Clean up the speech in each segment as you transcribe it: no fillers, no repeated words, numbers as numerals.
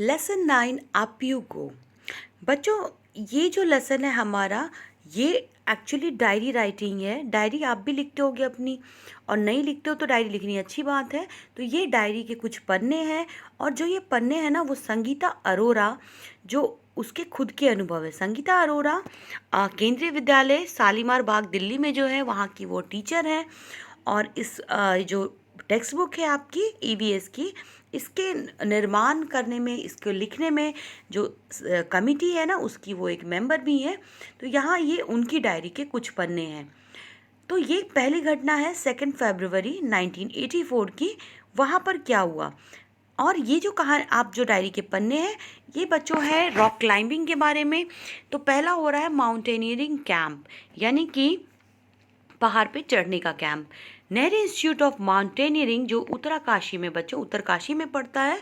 Lesson 9 up you go. बच्चों, ये जो लेसन है हमारा, ये एक्चुअली डायरी राइटिंग है। डायरी आप भी लिखते होगे अपनी, और नहीं लिखते हो तो डायरी लिखनी अच्छी बात है। तो ये डायरी के कुछ पन्ने हैं, और जो ये पन्ने हैं ना, वो संगीता अरोरा, जो उसके खुद के अनुभव है। संगीता अरोरा केंद्रीय विद्यालय शालीमार बाग दिल्ली में जो है, वहाँ की वो टीचर हैं। और इस जो टेक्स्ट बुक है आपकी ईवीएस की, इसके निर्माण करने में, इसको लिखने में जो कमिटी है ना, उसकी वो एक मेंबर भी है। तो यहाँ ये उनकी डायरी के कुछ पन्ने हैं। तो ये पहली घटना है 2 फरवरी 1984 की। वहाँ पर क्या हुआ, और ये जो कहानी, आप जो डायरी के पन्ने हैं, ये बच्चों है रॉक क्लाइंबिंग के बारे में। तो पहला हो रहा है माउंटेनियरिंग कैंप, यानी कि पहाड़ पे चढ़ने का camp. Nehru institute of mountaineering, जो उत्तरकाशी में, बच्चों उत्तरकाशी में पड़ता है।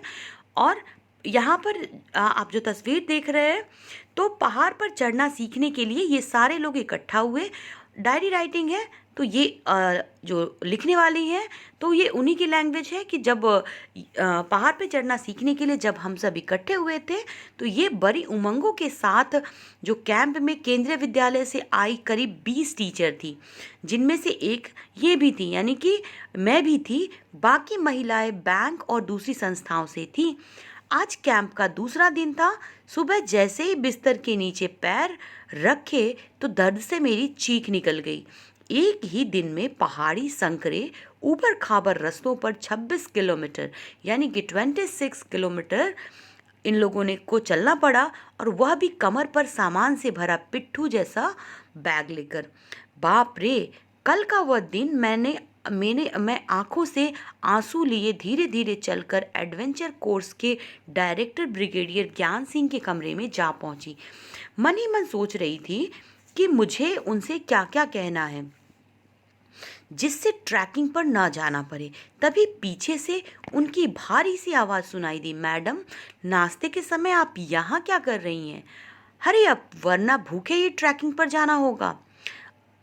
और यहाँ पर आप जो तस्वीर देख रहे हैं, तो पहाड़ पर चढ़ना सीखने के लिए ये सारे लोग इकट्ठा हुए। डायरी राइटिंग है, तो ये जो लिखने वाली हैं, तो ये उन्हीं की लैंग्वेज है कि जब पहाड़ पे चढ़ना सीखने के लिए जब हम सब इकट्ठे हुए थे, तो ये बड़ी उमंगों के साथ जो कैंप में केंद्रीय विद्यालय से आई करीब 20 टीचर थी, जिनमें से एक ये भी थी, यानी कि मैं भी थी। बाकी महिलाएं बैंक और दूसरी संस्थाओं से थी। आज कैंप का दूसरा दिन था। सुबह जैसे ही बिस्तर के नीचे पैर रखे, तो दर्द से मेरी चीख निकल गई। एक ही दिन में पहाड़ी संकरे ऊबड़ खाबड़ रास्तों पर 26 किलोमीटर, यानी कि 26 किलोमीटर इन लोगों ने को चलना पड़ा, और वह भी कमर पर सामान से भरा पिट्ठू जैसा बैग लेकर। बाप रे! कल का वह दिन मैं आंखों से आंसू लिए धीरे धीरे चलकर एडवेंचर कोर्स के डायरेक्टर ब्रिगेडियर ज्ञान सिंह के कमरे में जा पहुंची। मन ही मन सोच रही थी कि मुझे उनसे क्या क्या कहना है, जिससे ट्रैकिंग पर ना जाना पड़े। तभी पीछे से उनकी भारी सी आवाज़ सुनाई दी, मैडम, नाश्ते के समय आप यहाँ क्या कर रही हैं? अरे अब वरना भूखे ही ट्रैकिंग पर जाना होगा।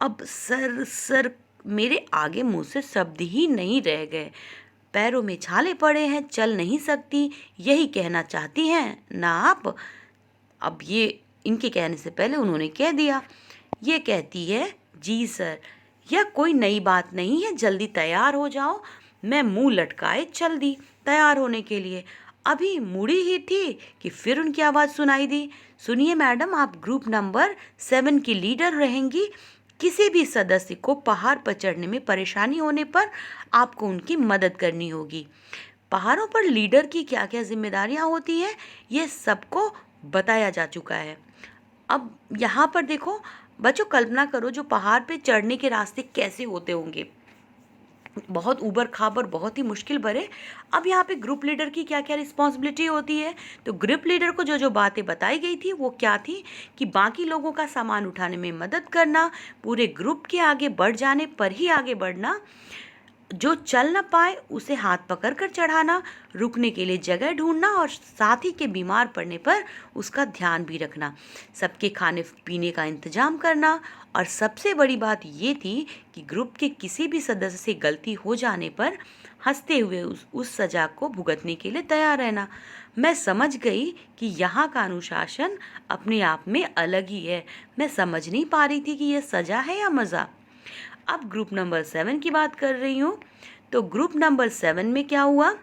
अब सर सर मेरे आगे मुंह से शब्द ही नहीं रह गए। पैरों में छाले पड़े हैं, चल नहीं सकती, यही कहना चाहती हैं ना आप? अब ये इनके कहने से पहले उन्होंने कह दिया। ये कहती है, जी सर, यह कोई नई बात नहीं है, जल्दी तैयार हो जाओ। मैं मुंह लटकाए चल दी तैयार होने के लिए। अभी मुड़ी ही थी कि फिर उनकी आवाज़ सुनाई दी, सुनिए मैडम, आप ग्रुप नंबर 7 की लीडर रहेंगी। किसी भी सदस्य को पहाड़ पर चढ़ने में परेशानी होने पर आपको उनकी मदद करनी होगी। पहाड़ों पर लीडर की क्या क्या जिम्मेदारियां होती हैं, ये सबको बताया जा चुका है। अब यहाँ पर देखो बच्चों, कल्पना करो जो पहाड़ पे चढ़ने के रास्ते कैसे होते होंगे, बहुत ऊबड़ खाबड़, बहुत ही मुश्किल भरे। अब यहाँ पे ग्रुप लीडर की क्या क्या रिस्पॉन्सिबिलिटी होती है, तो ग्रुप लीडर को जो जो बातें बताई गई थी वो क्या थी कि बाकी लोगों का सामान उठाने में मदद करना, पूरे ग्रुप के आगे बढ़ जाने पर ही आगे बढ़ना, जो चल न पाए उसे हाथ पकड़कर चढ़ाना, रुकने के लिए जगह ढूंढना, और साथी के बीमार पड़ने पर उसका ध्यान भी रखना, सबके खाने पीने का इंतजाम करना। और सबसे बड़ी बात ये थी कि ग्रुप के किसी भी सदस्य से गलती हो जाने पर हंसते हुए उस सजा को भुगतने के लिए तैयार रहना। मैं समझ गई कि यहाँ का अनुशासन अपने आप में अलग ही है। मैं समझ नहीं पा रही थी कि यह सजा है या मज़ा। अब ग्रुप नंबर 7 की बात कर रही हूँ। तो ग्रुप नंबर 7 में क्या हुआ?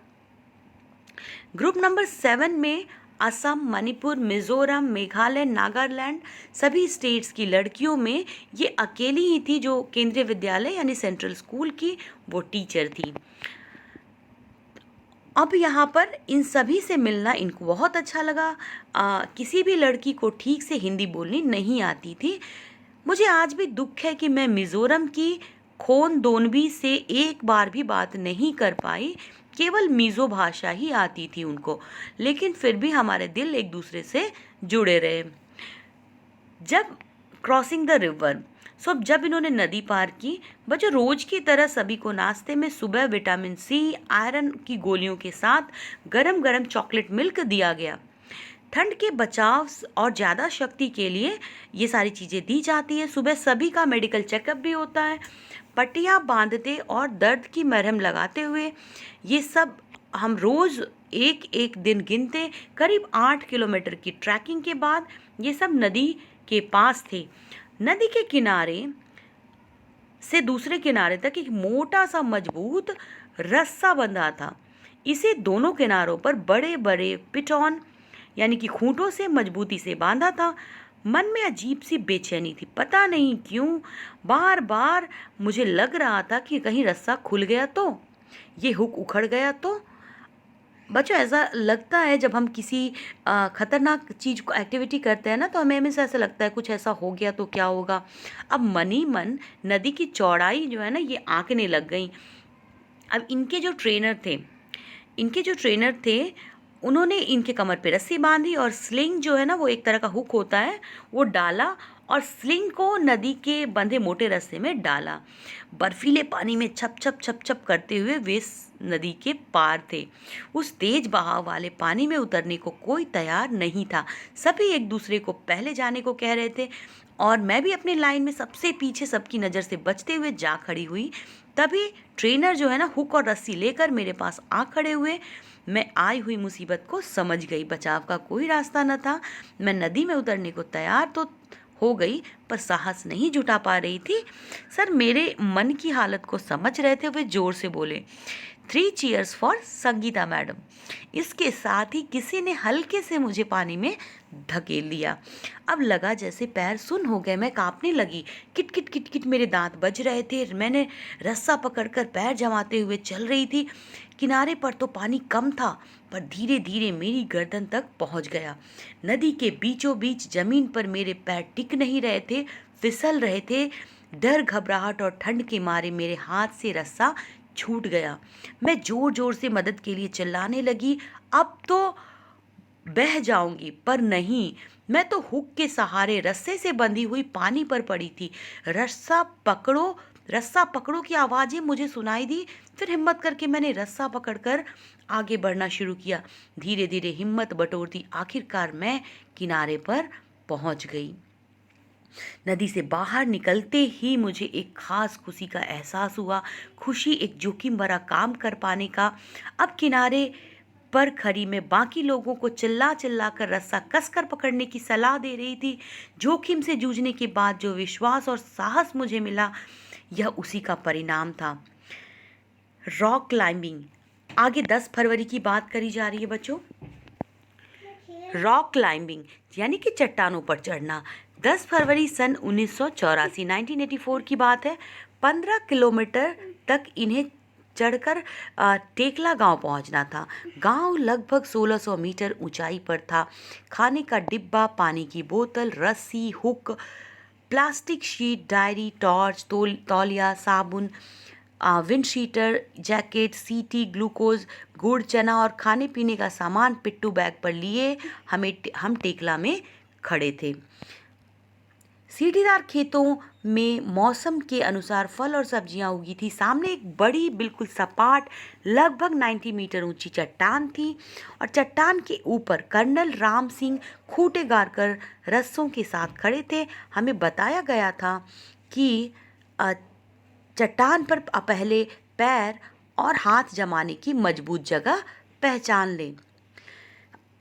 ग्रुप नंबर 7 में असम, मणिपुर, मिजोरम, मेघालय, नागालैंड, सभी स्टेट्स की लड़कियों में ये अकेली ही थी जो केंद्रीय विद्यालय यानी सेंट्रल स्कूल की वो टीचर थी। अब यहाँ पर इन सभी से मिलना इनको बहुत अच्छा लगा। किसी भी लड़की को ठीक से हिंदी बोलनी नहीं आती थी। मुझे आज भी दुख है कि मैं मिज़ोरम की खोनदोनबी से एक बार भी बात नहीं कर पाई। केवल मिज़ो भाषा ही आती थी उनको, लेकिन फिर भी हमारे दिल एक दूसरे से जुड़े रहे। जब क्रॉसिंग द रिवर, जब इन्होंने नदी पार की, बच्चों रोज की तरह सभी को नाश्ते में सुबह विटामिन सी, आयरन की गोलियों के साथ गरम गरम चॉकलेट मिल्क दिया गया। ठंड के बचाव और ज़्यादा शक्ति के लिए ये सारी चीज़ें दी जाती है। सुबह सभी का मेडिकल चेकअप भी होता है। पट्टियाँ बांधते और दर्द की मरहम लगाते हुए ये सब हम रोज़ एक एक दिन गिनते करीब 8 किलोमीटर की ट्रैकिंग के बाद ये सब नदी के पास थे। नदी के किनारे से दूसरे किनारे तक एक मोटा सा मजबूत रस्सा बंधा था। इसे दोनों किनारों पर बड़े बड़े पिटॉन यानी कि खूंटों से मजबूती से बांधा था। मन में अजीब सी बेचैनी थी, पता नहीं क्यों बार बार मुझे लग रहा था कि कहीं रस्सा खुल गया तो, ये हुक उखड़ गया तो। बच्चों ऐसा लगता है जब हम किसी खतरनाक चीज़ को एक्टिविटी करते हैं ना, तो हमें हमेशा ऐसा लगता है कुछ ऐसा हो गया तो क्या होगा। अब मन ही मन नदी की चौड़ाई जो है ना ये आंकने लग गई। अब इनके जो ट्रेनर थे उन्होंने इनके कमर पे रस्सी बांधी और स्लिंग जो है ना वो एक तरह का हुक होता है वो डाला और स्लिंग को नदी के बंधे मोटे रस्से में डाला। बर्फीले पानी में छप छप छप छप करते हुए वे नदी के पार थे। उस तेज बहाव वाले पानी में उतरने को कोई तैयार नहीं था। सभी एक दूसरे को पहले जाने को कह रहे थे और मैं भी अपने लाइन में सबसे पीछे सबकी नज़र से बचते हुए जा खड़ी हुई। तभी ट्रेनर जो है ना हुक और रस्सी लेकर मेरे पास आ खड़े हुए। मैं आई हुई मुसीबत को समझ गई। बचाव का कोई रास्ता न था। मैं नदी में उतरने को तैयार तो हो गई पर साहस नहीं जुटा पा रही थी। सर मेरे मन की हालत को समझ रहे थे। वे जोर से बोले, 3 चीयर्स फॉर संगीता मैडम। इसके साथ ही किसी ने हल्के से मुझे पानी में धकेल लिया। अब लगा जैसे पैर सुन्न हो गए। मैं कांपने लगी। किट किट किट किट मेरे दांत बज रहे थे। मैंने रस्सा पकड़कर पैर जमाते हुए चल रही थी। किनारे पर तो पानी कम था पर धीरे धीरे मेरी गर्दन तक पहुंच गया। नदी के बीचों बीच जमीन पर मेरे पैर टिक नहीं रहे थे, फिसल रहे थे। डर, घबराहट और ठंड के मारे मेरे हाथ से रस्सा छूट गया। मैं जोर जोर से मदद के लिए चिल्लाने लगी। अब तो बह जाऊंगी, पर नहीं, मैं तो हुक के सहारे रस्से से बंधी हुई पानी पर पड़ी थी। रस्सा पकड़ो की आवाज़ें मुझे सुनाई दी। फिर हिम्मत करके मैंने रस्सा पकड़कर आगे बढ़ना शुरू किया। धीरे धीरे हिम्मत बटोरती आखिरकार मैं किनारे पर पहुंच गई। नदी से बाहर निकलते ही मुझे एक खास खुशी का एहसास हुआ। खुशी एक जोखिम भरा काम कर पाने का। अब किनारे पर खड़ी मैं बाकी लोगों को चिल्ला चिल्ला कर रस्सा कसकर पकड़ने की सलाह दे रही थी। जोखिम से जूझने के बाद जो विश्वास और साहस मुझे मिला यह उसी का परिणाम था। Rock climbing. आगे 10 फरवरी की बात करी जा रही है बच्चों। रॉक क्लाइंबिंग यानी कि चट्टानों पर चढ़ना। 10 फरवरी सन 1984 की बात है। 15 किलोमीटर तक इन्हें चढ़कर टेकला गांव पहुंचना था। गांव लगभग 1600 मीटर ऊंचाई पर था। खाने का डिब्बा, पानी की बोतल, रस्सी, hook, plastic sheet, diary, torch, तौलिया, साबुन, विंड शीटर, जैकेट, सीटी, ग्लूकोज, गुड़, चना और खाने पीने का सामान पिट्ठू बैग पर लिए हम टेकला में खड़े थे। सीढ़ीदार खेतों में मौसम के अनुसार फल और सब्जियां उगी थी। सामने एक बड़ी बिल्कुल सपाट लगभग 90 मीटर ऊंची चट्टान थी और चट्टान के ऊपर कर्नल राम सिंह खूंटे गाड़कर रस्सों के साथ खड़े थे। हमें बताया गया था कि चट्टान पर पहले पैर और हाथ जमाने की मजबूत जगह पहचान लें।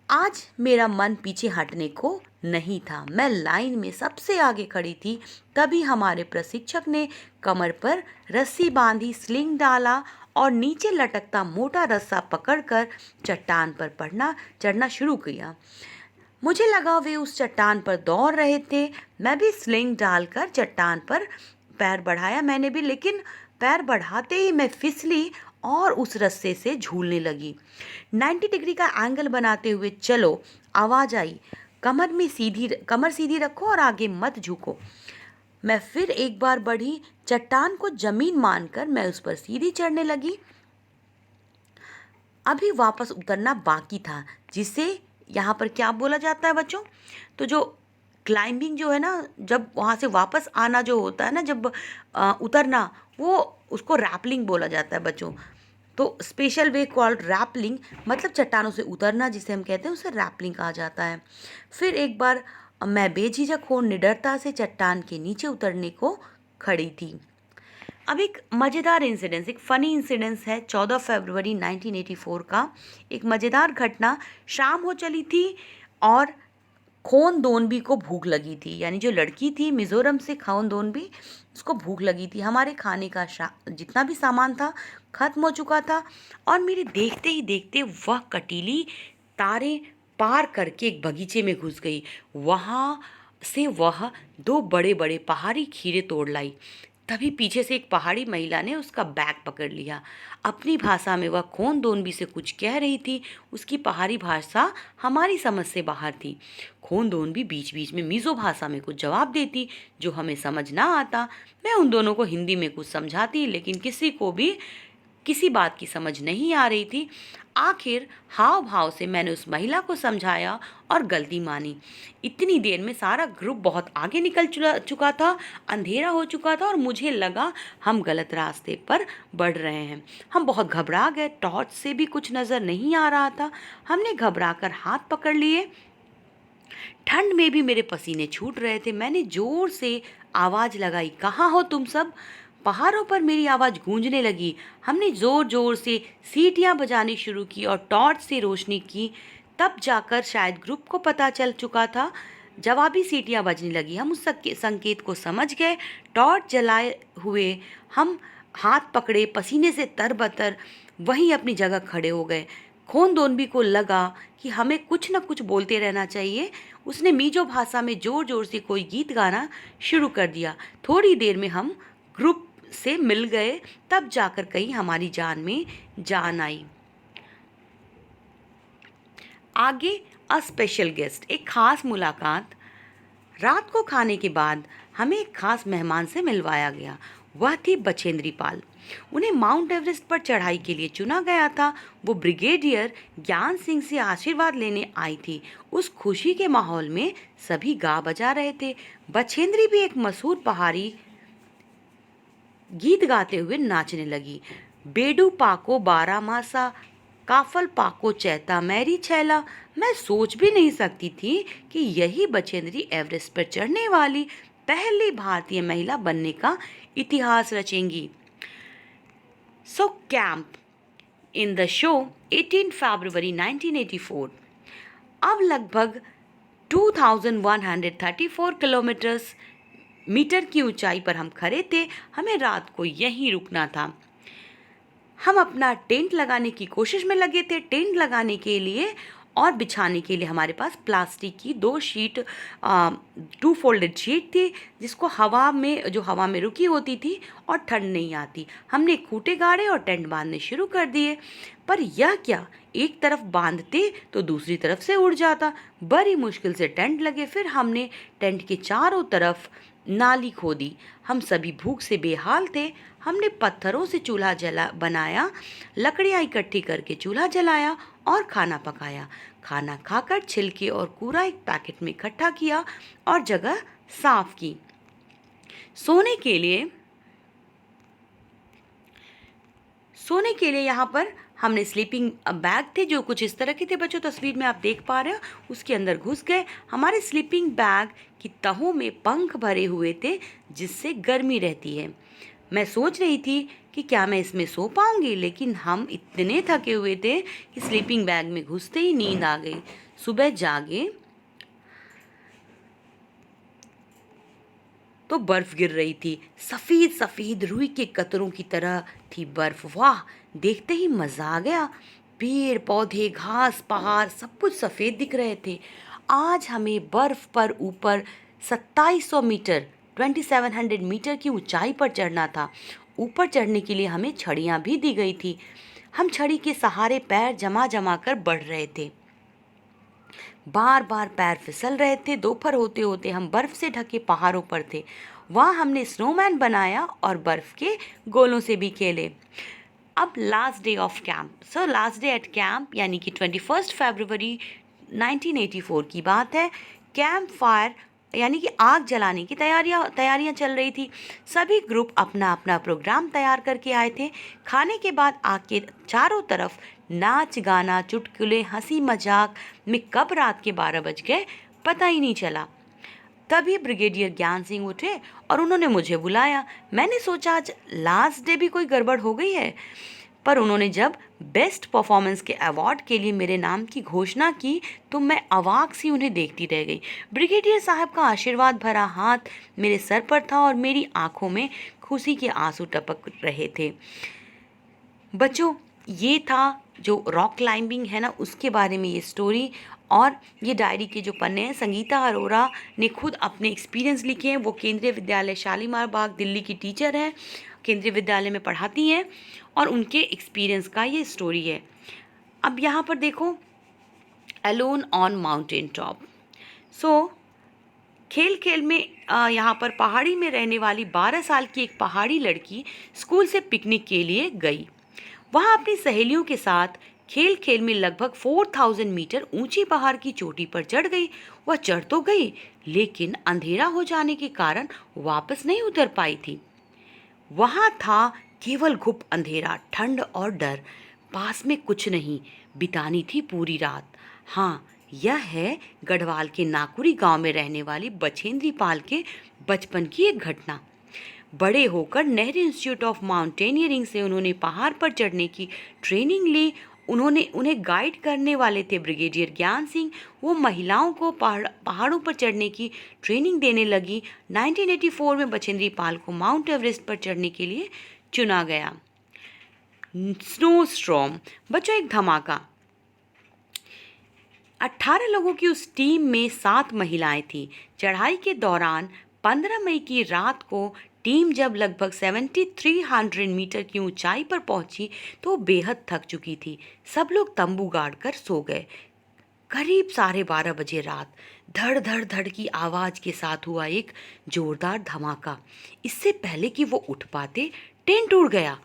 आज मेरा मन पीछे हटने को नहीं था। मैं लाइन में सबसे आगे खड़ी थी। तभी हमारे प्रशिक्षक ने कमर पर रस्सी बांधी, स्लिंग डाला और नीचे लटकता मोटा रस्सा पकड़कर चट्टान पर चढ़ना शुरू किया। मुझे लगा वे उस चट्टान पर दौड़ रहे थे। मैं भी स्लिंग डालकर चट्टान पर पैर बढ़ाया मैंने भी, लेकिन पैर बढ़ाते ही मैं फिसली और उस रस्से से झूलने लगी। 90 डिग्री का एंगल बनाते हुए चलो, आवाज़ आई, कमर सीधी रखो और आगे मत झुको। मैं फिर एक बार बढ़ी। चट्टान को जमीन मानकर मैं उस पर सीधी चढ़ने लगी। अभी वापस उतरना बाकी था, जिसे यहाँ पर क्या बोला जाता है बच्चों, तो जो क्लाइंबिंग जो है ना, जब वहाँ से वापस आना जो होता है ना, जब उतरना, वो उसको रैपलिंग बोला जाता है बच्चों। तो स्पेशल वे कॉल्ड रैपलिंग, मतलब चट्टानों से उतरना जिसे हम कहते हैं उसे रैपलिंग कहा जाता है। फिर एक बार मैं बेझिझक हो निडरता से चट्टान के नीचे उतरने को खड़ी थी। अब एक मज़ेदार इंसिडेंस, एक फ़नी इंसिडेंस है 14 फरवरी 1984 का। एक मज़ेदार घटना, शाम हो चली थी और खोन दोनबी को भूख लगी थी, यानी जो लड़की थी मिज़ोरम से खोन दोनबी, उसको भूख लगी थी। हमारे खाने का जितना भी सामान था ख़त्म हो चुका था और मेरे देखते ही देखते वह कटीली तारें पार करके एक बगीचे में घुस गई। वहाँ से वह दो बड़े बड़े पहाड़ी खीरे तोड़ लाई। तभी पीछे से एक पहाड़ी महिला ने उसका बैग पकड़ लिया। अपनी भाषा में वह खोन दोनबी से कुछ कह रही थी। उसकी पहाड़ी भाषा हमारी समझ से बाहर थी। खोन दोनबी बीच बीच में मीज़ो भाषा में कुछ जवाब देती जो हमें समझ ना आता। मैं उन दोनों को हिंदी में कुछ समझाती, लेकिन किसी को भी किसी बात की समझ नहीं आ रही थी। आखिर हाव भाव से मैंने उस महिला को समझाया और गलती मानी। इतनी देर में सारा ग्रुप बहुत आगे निकल चुका था, अंधेरा हो चुका था और मुझे लगा हम गलत रास्ते पर बढ़ रहे हैं। हम बहुत घबरा गए, टॉर्च से भी कुछ नज़र नहीं आ रहा था। हमने घबराकर हाथ पकड़ लिए। ठंड में भी मेरे पसीने छूट रहे थे। मैंने जोर से आवाज़ लगाई, कहाँ हो तुम सब? पहाड़ों पर मेरी आवाज़ गूंजने लगी। हमने ज़ोर ज़ोर से सीटियां बजानी शुरू की और टॉर्च से रोशनी की। तब जाकर शायद ग्रुप को पता चल चुका था। जवाबी सीटियां बजने लगी। हम उस संकेत को समझ गए। टॉर्च जलाए हुए हम हाथ पकड़े, पसीने से तरबतर वहीं अपनी जगह खड़े हो गए। खोन दोनबी को लगा कि हमें कुछ न कुछ बोलते रहना चाहिए। उसने मीजो भाषा में ज़ोर ज़ोर से कोई गीत गाना शुरू कर दिया। थोड़ी देर में हम ग्रुप से मिल गए। तब जाकर कहीं हमारी जान में जान आई। आगे अ स्पेशल गेस्ट, एक खास मुलाकात। रात को खाने के बाद हमें एक खास मेहमान से मिलवाया गया। वह थी बछेंद्री पाल। उन्हें माउंट एवरेस्ट पर चढ़ाई के लिए चुना गया था। वो ब्रिगेडियर ज्ञान सिंह से आशीर्वाद लेने आई थी। उस खुशी के माहौल में सभी गा बजा रहे थे। बछेंद्री भी एक मशहूर पहाड़ी गीत गाते हुए नाचने लगी। बेडू पाको बारामासा, काफल पाको चैता मैरी छैला। मैं सोच भी नहीं सकती थी कि यही बछेंद्री एवरेस्ट पर चढ़ने वाली पहली भारतीय महिला बनने का इतिहास रचेंगी। सो कैंप इन द शो 18 फरवरी 1984। अब लगभग 2134 किलोमीटर्स मीटर की ऊंचाई पर हम खड़े थे। हमें रात को यहीं रुकना था। हम अपना टेंट लगाने की कोशिश में लगे थे। टेंट लगाने के लिए और बिछाने के लिए हमारे पास प्लास्टिक की 2 शीट, 2 फोल्डेड शीट थी, जिसको जो हवा में रुकी होती थी और ठंड नहीं आती। हमने खूंटे गाड़े और टेंट बांधने शुरू कर दिए। पर यह क्या, एक तरफ बांधते तो दूसरी तरफ से उड़ जाता। बड़ी मुश्किल से टेंट लगे। फिर हमने टेंट के चारों तरफ नाली खोदी। हम सभी भूख से बेहाल थे। हमने पत्थरों से चूल्हा बनाया, लकड़ियाँ इकट्ठी करके चूल्हा जलाया और खाना पकाया। खाना खाकर छिलके और कूड़ा एक पैकेट में इकट्ठा किया और जगह साफ की। सोने के लिए यहाँ पर हमने स्लीपिंग बैग थे जो कुछ इस तरह के थे। बच्चों, तस्वीर में आप देख पा रहे हो, उसके अंदर घुस गए। हमारे स्लीपिंग बैग की तहों में पंख भरे हुए थे जिससे गर्मी रहती है। मैं सोच रही थी कि क्या मैं इसमें सो पाऊंगी, लेकिन हम इतने थके हुए थे कि स्लीपिंग बैग में घुसते ही नींद आ गई। सुबह जागे तो बर्फ गिर रही थी। सफ़ेद सफ़ेद रुई के कतरों की तरह थी बर्फ। वाह, देखते ही मज़ा आ गया। पेड़ पौधे, घास, पहाड़ सब कुछ सफ़ेद दिख रहे थे। आज हमें बर्फ पर ऊपर 2700 मीटर 2700 मीटर की ऊंचाई पर चढ़ना था। ऊपर चढ़ने के लिए हमें छड़ियाँ भी दी गई थी। हम छड़ी के सहारे पैर जमा जमा कर बढ़ रहे थे। बार बार पैर फिसल रहे थे। दोपहर होते होते हम बर्फ से ढके पहाड़ों पर थे। वहाँ हमने स्नोमैन बनाया और बर्फ के गोलों से भी खेले। अब last day of camp. Last day at camp यानी कि 21 फरवरी 1984 की बात है। कैंप फायर यानी कि आग जलाने की तैयारियां चल रही थी। सभी ग्रुप अपना अपना प्रोग्राम तैयार करके आए थे। खाने के बाद आग के चारों तरफ नाच गाना, चुटकुले, हंसी मजाक में कब रात के 12 बज गए पता ही नहीं चला। तभी ब्रिगेडियर ज्ञान सिंह उठे और उन्होंने मुझे बुलाया। मैंने सोचा आज लास्ट डे भी कोई गड़बड़ हो गई है, पर उन्होंने जब बेस्ट परफॉर्मेंस के अवार्ड के लिए मेरे नाम की घोषणा की तो मैं अवाक सी उन्हें देखती रह गई। ब्रिगेडियर साहब का आशीर्वाद भरा हाथ मेरे सर पर था और मेरी आंखों में खुशी के आंसू टपक रहे थे। बच्चों, ये था जो रॉक क्लाइंबिंग है ना, उसके बारे में ये स्टोरी। और ये डायरी के जो पन्ने हैं, संगीता अरोरा ने खुद अपने एक्सपीरियंस लिखे हैं। वो केंद्रीय विद्यालय शालीमार बाग दिल्ली की टीचर हैं, केंद्रीय विद्यालय में पढ़ाती हैं, और उनके एक्सपीरियंस का ये स्टोरी है। अब यहाँ पर देखो, अलोन ऑन माउंटेन टॉप। सो खेल खेल में यहाँ पर पहाड़ी में रहने वाली 12 साल की एक पहाड़ी लड़की स्कूल से पिकनिक के लिए गई। वहाँ अपनी सहेलियों के साथ खेल खेल में लगभग 4000 मीटर ऊंची पहाड़ की चोटी पर चढ़ गई। वह चढ़ तो गई, लेकिन अंधेरा हो जाने के कारण वापस नहीं उतर पाई थी। वहाँ था केवल घुप अंधेरा, ठंड और डर। पास में कुछ नहीं, बितानी थी पूरी रात। हाँ, यह है गढ़वाल के नाकुरी गांव में रहने वाली बछेंद्री पाल के बचपन की एक घटना। बड़े होकर नेहरू इंस्टीट्यूट ऑफ माउंटेनियरिंग से उन्होंने पहाड़ पर चढ़ने की ट्रेनिंग ली। उन्हें गाइड करने वाले थे ब्रिगेडियर ज्ञान सिंह। वो महिलाओं को पहाड़ों पर चढ़ने की ट्रेनिंग देने लगी। 1984 में बछेंद्री पाल को माउंट एवरेस्ट पर चढ़ने के लिए चुना गया। Snow storm. बच्चों, एक धमाका। 18 लोगों की उस टीम में 7 महिलाएं थीं। चढ़ाई के दौरान 15 मई की रात को टीम जब लगभग 7300 मीटर की ऊंचाई पर पहुंची तो बेहद थक चुकी थी। सब लोग तंबू गाड़ कर सो गए। करीब 12:30 बजे रात धड़ धड़ धड़ की आवाज के साथ हुआ एक जोरदार धमाका। इससे पहले कि वो उठ पाते, टेंट उड़ गया।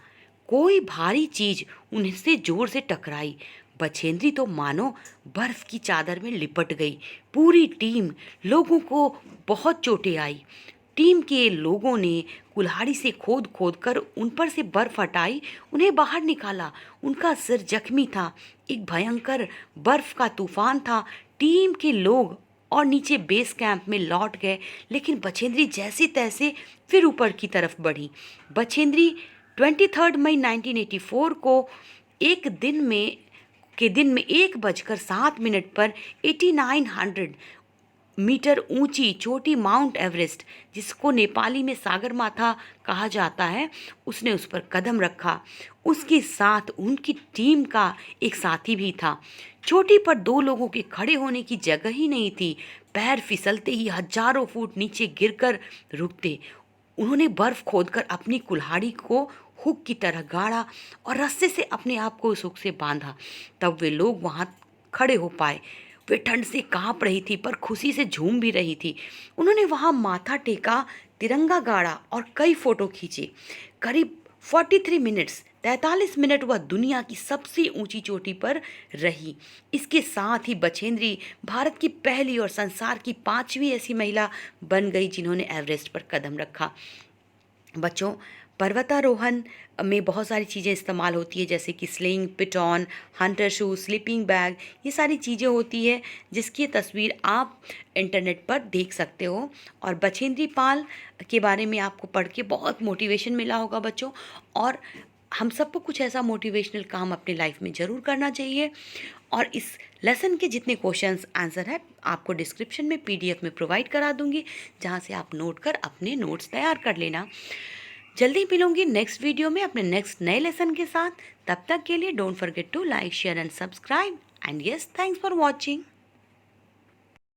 कोई भारी चीज उनसे जोर से टकराई। बछेंद्री तो मानो बर्फ की चादर में लिपट गई। पूरी टीम लोगों को बहुत चोटें आई। टीम के लोगों ने कुल्हाड़ी से खोद खोद कर उन पर से बर्फ हटाई, उन्हें बाहर निकाला। उनका सिर जख्मी था। एक भयंकर बर्फ का तूफान था। टीम के लोग और नीचे बेस कैंप में लौट गए, लेकिन बछेंद्री जैसे तैसे फिर ऊपर की तरफ बढ़ी। बछेंद्री 23 मई 1984 को एक दिन में 1:07 पर 8900 मीटर ऊंची चोटी माउंट एवरेस्ट, जिसको नेपाली में सागरमाथा कहा जाता है, उसने उस पर कदम रखा। उसके साथ उनकी टीम का एक साथी भी था। चोटी पर 2 लोगों के खड़े होने की जगह ही नहीं थी। पैर फिसलते ही हजारों फुट नीचे गिरकर रुकते। उन्होंने बर्फ खोदकर अपनी कुल्हाड़ी को हुक की तरह गाड़ा और रस्से से अपने आप को उस हुक से बांधा। तब वे लोग वहाँ खड़े हो पाए। वे ठंड से कांप रही थी पर खुशी से झूम भी रही थी। उन्होंने वहाँ माथा टेका, तिरंगा गाड़ा और कई फोटो खींचे। करीब 43 मिनट वह दुनिया की सबसे ऊंची चोटी पर रही। इसके साथ ही बछेंद्री भारत की पहली और संसार की 5वीं ऐसी महिला बन गई जिन्होंने एवरेस्ट पर कदम रखा। बच्चों, पर्वतारोहण में बहुत सारी चीज़ें इस्तेमाल होती है, जैसे कि स्लिंग, पिटॉन, हंटर शू, स्लीपिंग बैग, ये सारी चीज़ें होती है जिसकी तस्वीर आप इंटरनेट पर देख सकते हो। और बछेंद्री पाल के बारे में आपको पढ़ के बहुत मोटिवेशन मिला होगा बच्चों। और हम सबको कुछ ऐसा मोटिवेशनल काम अपने लाइफ में ज़रूर करना चाहिए। और इस लेसन के जितने क्वेश्चंस आंसर है आपको डिस्क्रिप्शन में PDF में प्रोवाइड करा दूंगी, जहाँ से आप नोट कर अपने नोट्स तैयार कर लेना। जल्दी मिलूंगी नेक्स्ट वीडियो में अपने नेक्स्ट नए लेसन के साथ। तब तक के लिए don't forget to like, share and subscribe. And yes, thanks for watching.